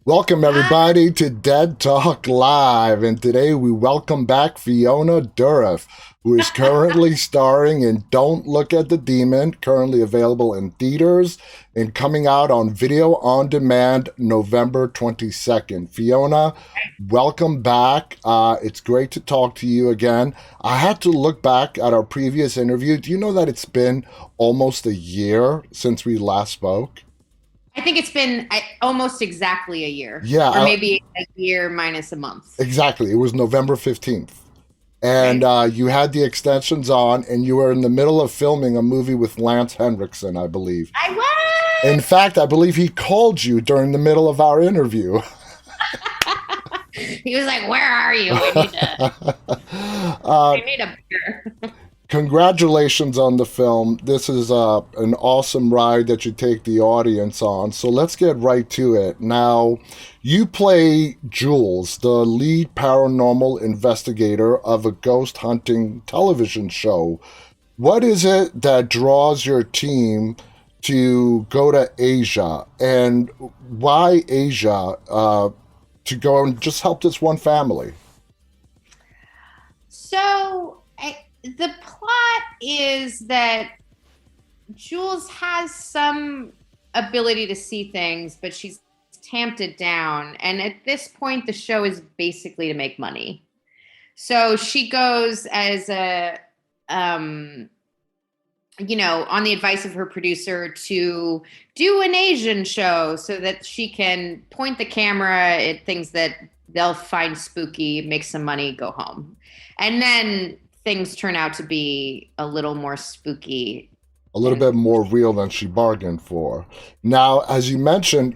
Welcome, everybody, to Dead Talk Live. And today we welcome back Fiona Dourif, who is currently starring in Don't Look at the Demon, currently available in theaters and coming out on video on demand November 22nd. Fiona, welcome back. It's great to talk to you again. I had to look back at our previous interview. Do you know that it's been almost a year since we last spoke? I think it's been almost exactly a year, Yeah, or maybe a year minus a month, exactly. It was November 15th. And right? you had the extensions on, and you were in the middle of filming a movie with Lance Henriksen, I believe. I In was. fact, I believe he called you during the middle of our interview. He was like, "Where are you? uh, I need a beer." Congratulations on the film. This is an awesome ride that you take the audience on. So let's get right to it. Now, you play Jules, the lead paranormal investigator of a ghost hunting television show. What is it that draws your team to go to Asia? And why Asia to go and just help this one family? The plot is that Jules has some ability to see things, but she's tamped it down. And at this point, the show is basically to make money. So she goes as um, on the advice of her producer to do an Asian show so that she can point the camera at things that they'll find spooky, make some money, go home. And then things turn out to be a little more spooky. A little bit And more real than she bargained for. Now, as you mentioned,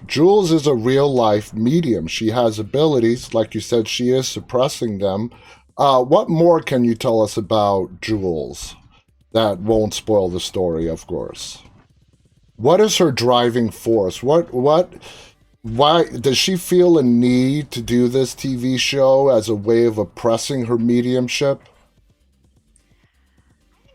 Jules is a real life medium. She has abilities. Like you said, she is suppressing them. What more can you tell us about Jules that won't spoil the story, of course? What is her driving force? Why does she feel a need to do this TV show as a way of oppressing her mediumship?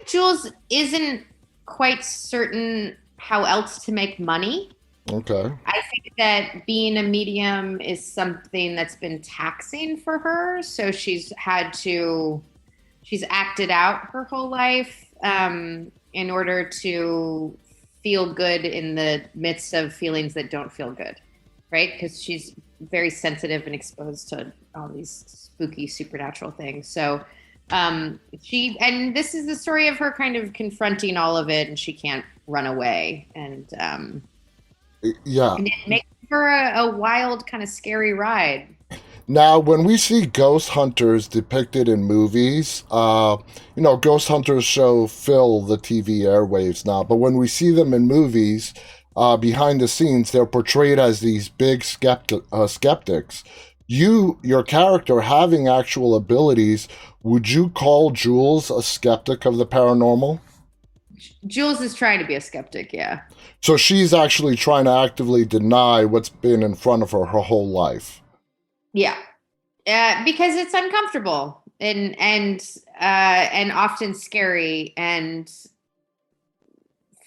Jules isn't quite certain how else to make money. Okay. I think that being a medium is something that's been taxing for her. So she's acted out her whole life in order to feel good in the midst of feelings that don't feel good, right? Because she's very sensitive and exposed to all these spooky supernatural things. So this is the story of her kind of confronting all of it, and she can't run away. Yeah. And it makes for a wild, kind of scary ride. Now, when we see ghost hunters depicted in movies, ghost hunters show fill the TV airwaves now, but when we see them in movies, behind the scenes, they're portrayed as these big skeptics. Your character having actual abilities, would you call Jules a skeptic of the paranormal? Jules is trying to be a skeptic, yeah. So she's actually trying to actively deny what's been in front of her whole life. Yeah. Because it's uncomfortable and often scary and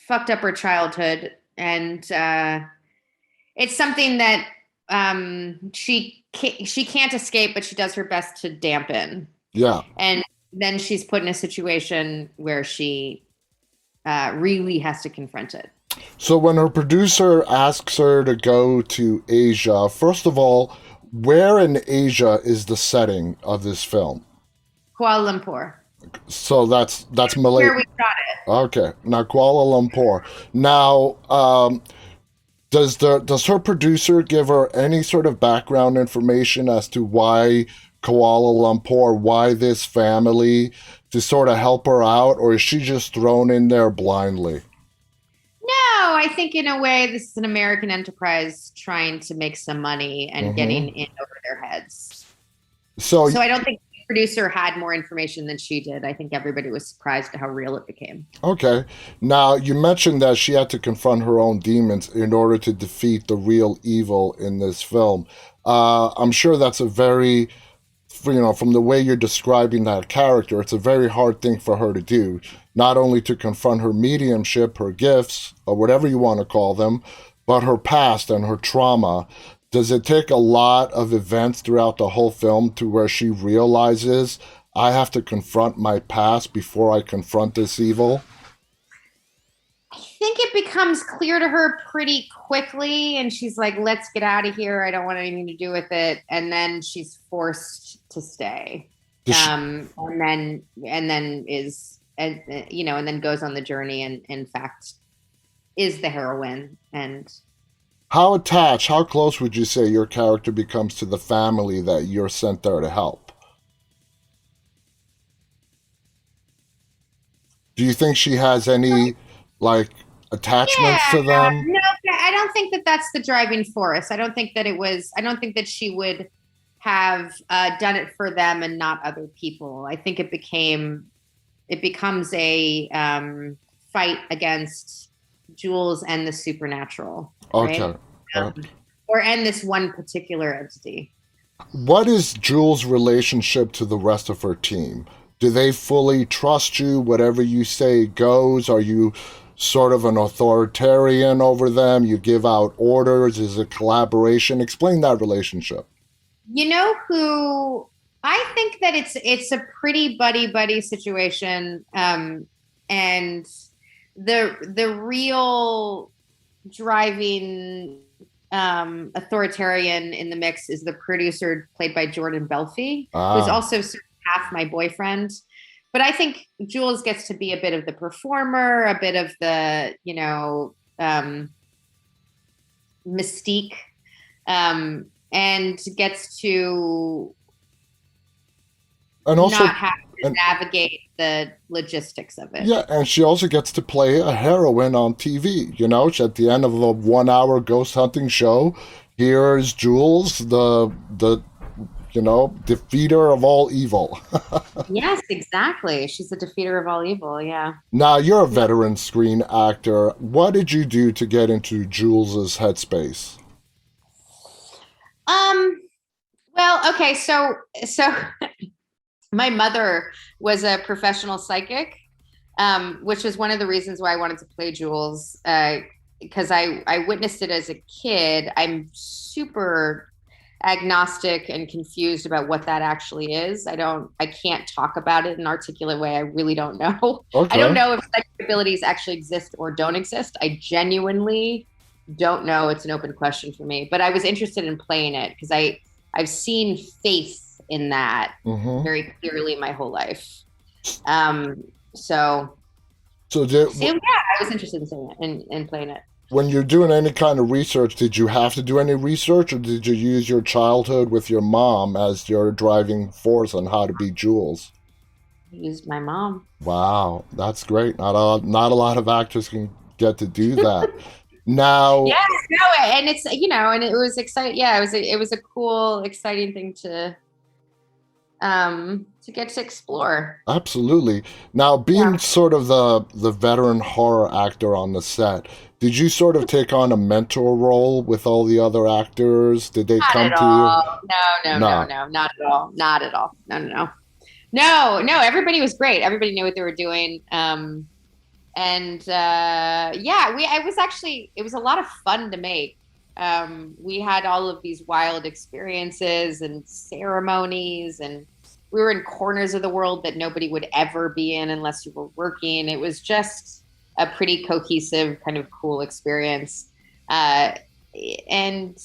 fucked up her childhood. And it's something that she can't escape, but she does her best to dampen. Yeah. And then she's put in a situation where she really has to confront it. So when her producer asks her to go to Asia, first of all, where in Asia is the setting of this film? Kuala Lumpur. So that's Where Malay. we shot it. Okay, now Kuala Lumpur. Now, does her producer give her any sort of background information as to why Kuala Lumpur, why this family, to sort of help her out, or is she just thrown in there blindly? No, I think in a way this is an American enterprise trying to make some money and Hmm. getting in over their heads. So So I don't think the producer had more information than she did. I think everybody was surprised at how real it became. okay. Now, you mentioned that she had to confront her own demons in order to defeat the real evil in this film. I'm sure that's a very, from the way you're describing that character, it's a very hard thing for her to do. Not only to confront her mediumship, her gifts, or whatever you want to call them, but her past and her trauma. Does it take a lot of events throughout the whole film to where she realizes I have to confront my past before I confront this evil? I think it becomes clear to her pretty quickly, and she's like, "Let's get out of here. I don't want anything to do with it." And then she's forced to stay, Does she, and then is and and then goes on the journey, and in fact is the heroine. And how attached, how close would you say your character becomes to the family that you're sent there to help? Do you think she has any like attachments yeah, to them? no, I don't think that that's the driving force. I don't think that it was. I don't think that she would have done it for them and not other people. I think it becomes a fight against Jules and the supernatural, right? Okay. Uh, Um, or and this one particular entity. what is Jules' relationship to the rest of her team? Do they fully trust you? Whatever you say goes? Are you sort of an authoritarian over them? You give out orders? Is it collaboration? Explain that relationship. You know who I think that it's a pretty buddy buddy situation, and the real driving authoritarian in the mix is the producer played by Jordan Belfi, who's Ah, also sort of half my boyfriend. But I think Jules gets to be a bit of the performer, a bit of the mystique, and gets to and also, not have to and navigate the logistics of it. yeah, and she also gets to play a heroine on TV. At the end of a 1 hour ghost hunting show, here's Jules, the defeater of all evil. Yes, exactly. She's the defeater of all evil. Yeah. Now, you're a veteran screen actor. What did you do to get into Jules's headspace? Um. Well, okay. So my mother was a professional psychic, which was one of the reasons why I wanted to play Jules. Because I witnessed it as a kid. I'm super agnostic and confused about what that actually is. I can't talk about it in an articulate way. I really don't know. I don't Okay. know if psychic abilities actually exist or don't exist. I genuinely don't know. It's an open question for me. But I was interested in playing it because I've seen faith in that Mm-hmm. very clearly my whole life. Um, so So, did, so yeah, I was interested in saying it and playing it. when you're doing any kind of research, did you have to do any research, or did you use your childhood with your mom as your driving force on how to be Jules? I used my mom. Wow, that's great. Not a lot of actors can get to do that. Now, Yeah, no, and it's and it was exciting. Yeah, it was a cool, exciting thing to get to explore. absolutely. Now, being Yeah, sort of the veteran horror actor on the set, did you sort of take on a mentor role with all the other actors? Did they not come at to you? all. No, no, no, Nah. no, not at all. Not at all. No, no, no. No, no, everybody was great. Everybody knew what they were doing. And yeah, it was a lot of fun to make. We had all of these wild experiences and ceremonies, and we were in corners of the world that nobody would ever be in unless you were working. It was just a pretty cohesive, kind of cool experience. Uh, and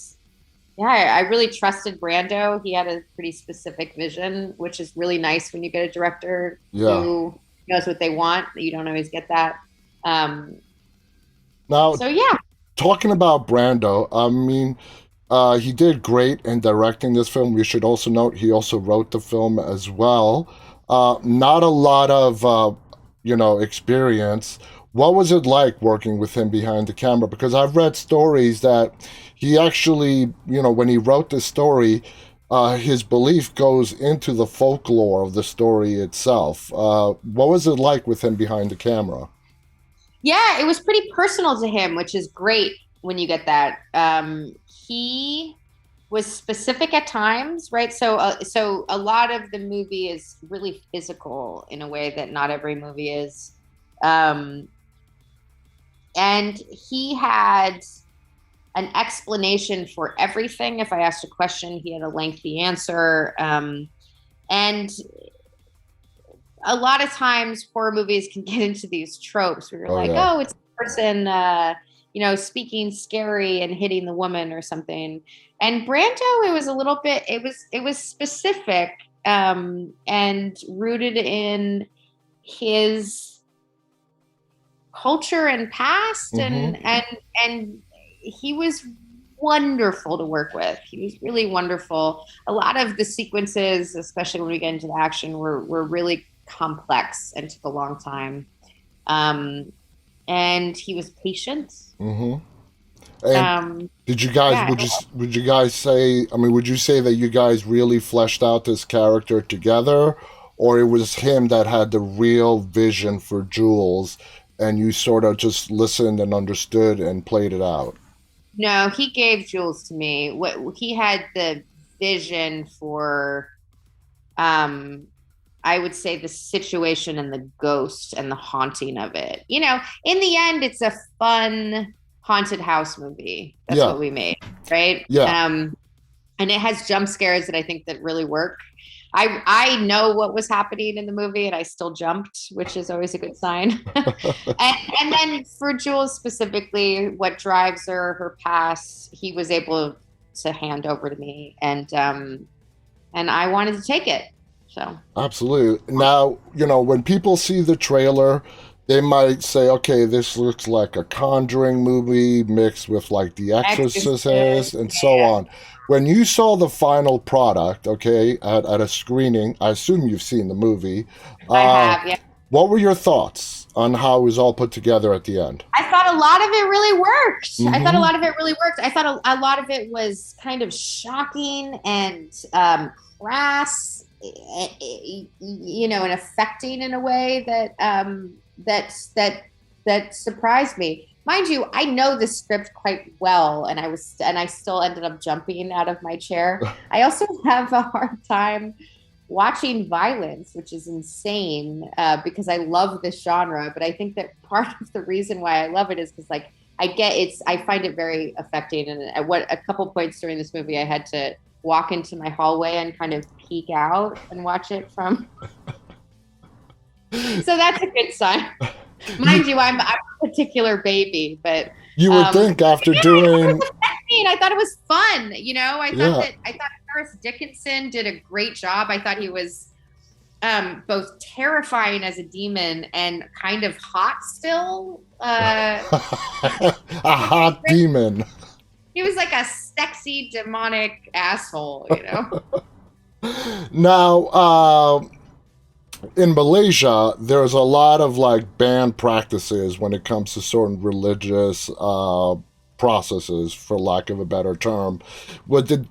yeah, I really trusted Brando. He had a pretty specific vision, which is really nice when you get a director Yeah. who knows what they want. You don't always get that. Um, Now, so yeah, talking about Brando, I mean, he did great in directing this film. We should also note he also wrote the film as well. Not a lot of, experience. What was it like working with him behind the camera? Because I've read stories that he actually, when he wrote the story, his belief goes into the folklore of the story itself. What was it like with him behind the camera? yeah, it was pretty personal to him, which is great when you get that. He was specific at times, right? So a lot of the movie is really physical in a way that not every movie is. Um, and he had an explanation for everything. If I asked a question, he had a lengthy answer. And a lot of times horror movies can get into these tropes where you're Oh like, yeah. oh, it's a person, speaking scary and hitting the woman or something. And Brando, it was a little bit, it was specific, and rooted in his culture and past, Mm-hmm. and he was wonderful to work with. He was really wonderful. A lot of the sequences, especially when we get into the action, were really complex and took a long time. And he was patient. Mm-hmm. And Um, did you guys yeah, would you guys say, I mean, would you say that you guys really fleshed out this character together, or it was him that had the real vision for Jules and you sort of just listened and understood and played it out? no, he gave Jules to me. What he had the vision for, um, I would say the situation and the ghost and the haunting of it. In the end, it's a fun haunted house movie. That's Yeah. what we made, right? Yeah. And it has jump scares that I think that really work. I know what was happening in the movie and I still jumped, which is always a good sign. And then for Jules specifically, what drives her past, he was able to hand over to me, and I wanted to take it. So Absolutely. Now, when people see the trailer, they might say, okay, this looks like a Conjuring movie mixed with like The Exorcist, Exorcist and so yeah, on. When you saw the final product, okay, at a screening, I assume you've seen the movie. I Uh, have. Yeah, what were your thoughts on how it was all put together at the end? I thought a lot of it really worked. I thought a Mm-hmm. lot of it really worked. I thought a lot of it was kind of shocking and crass, and affecting in a way that surprised me. Mind you, I know the script quite well, and I still ended up jumping out of my chair. I also have a hard time watching violence, which is insane, because I love this genre. But I think that part of the reason why I love it is because, like, I find it very affecting. And at a couple points during this movie, I had to walk into my hallway and kind of peek out and watch it from. So that's a good sign. You, Mind you, I'm a particular baby, but you would think after doing, I thought it was fun. yeah. I thought Harris Dickinson did a great job. I thought he was, both terrifying as a demon and kind of hot still. A hot demon. He was like a sexy demonic asshole. Now, in Malaysia, there's a lot of like banned practices when it comes to certain religious processes, for lack of a better term.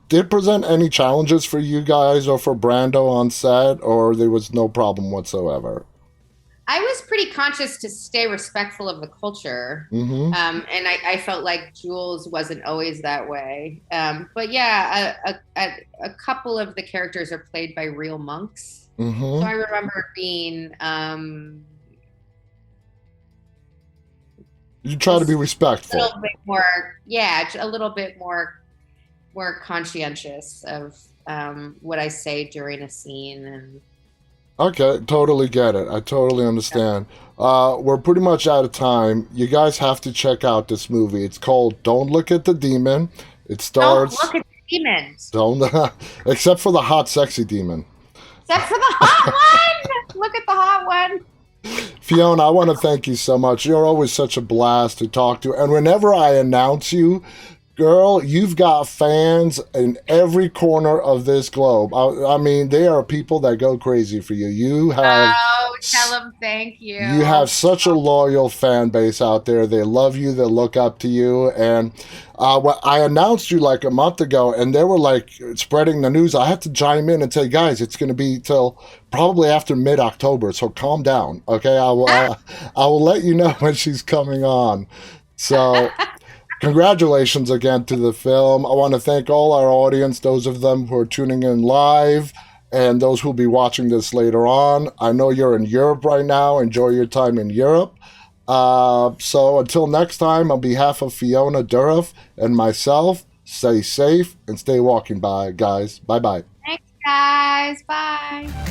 Did present any challenges for you guys or for Brando on set, or there was no problem whatsoever? I was pretty conscious to stay respectful of the culture. Mm-hmm. And I felt like Jules wasn't always that way. But yeah, a couple of the characters are played by real monks. So Mm-hmm. I remember being, You try to be just a respectful. little bit more, yeah, a little bit more conscientious of, what I say during a scene. And Okay, totally get it. I totally understand. We're pretty much out of time. You guys have to check out this movie. It's called Don't Look at the Demon. It don't stars look at the demons, don't except for the hot sexy demon. except for the hot one. Look at the hot one. Fiona, I want to thank you so much. You're always such a blast to talk to. And whenever I announce you, girl, you've got fans in every corner of this globe. I mean, there are people that go crazy for you. Oh, tell them thank You you. have such a loyal fan base out there. They love you. They look up to you. And I announced you like a month ago, and they were like spreading the news. I had to chime in and say, guys, it's going to be till probably after mid-October. So calm down, okay? I will let you know when she's coming on. So congratulations again to the film. I want to thank all our audience, those of them who are tuning in live, and those who'll be watching this later on. I know you're in Europe right now. Enjoy your time in Europe. So until next time, on behalf of Fiona Dourif and myself, stay safe and stay walking by, guys. Bye bye. Thanks, guys. Bye.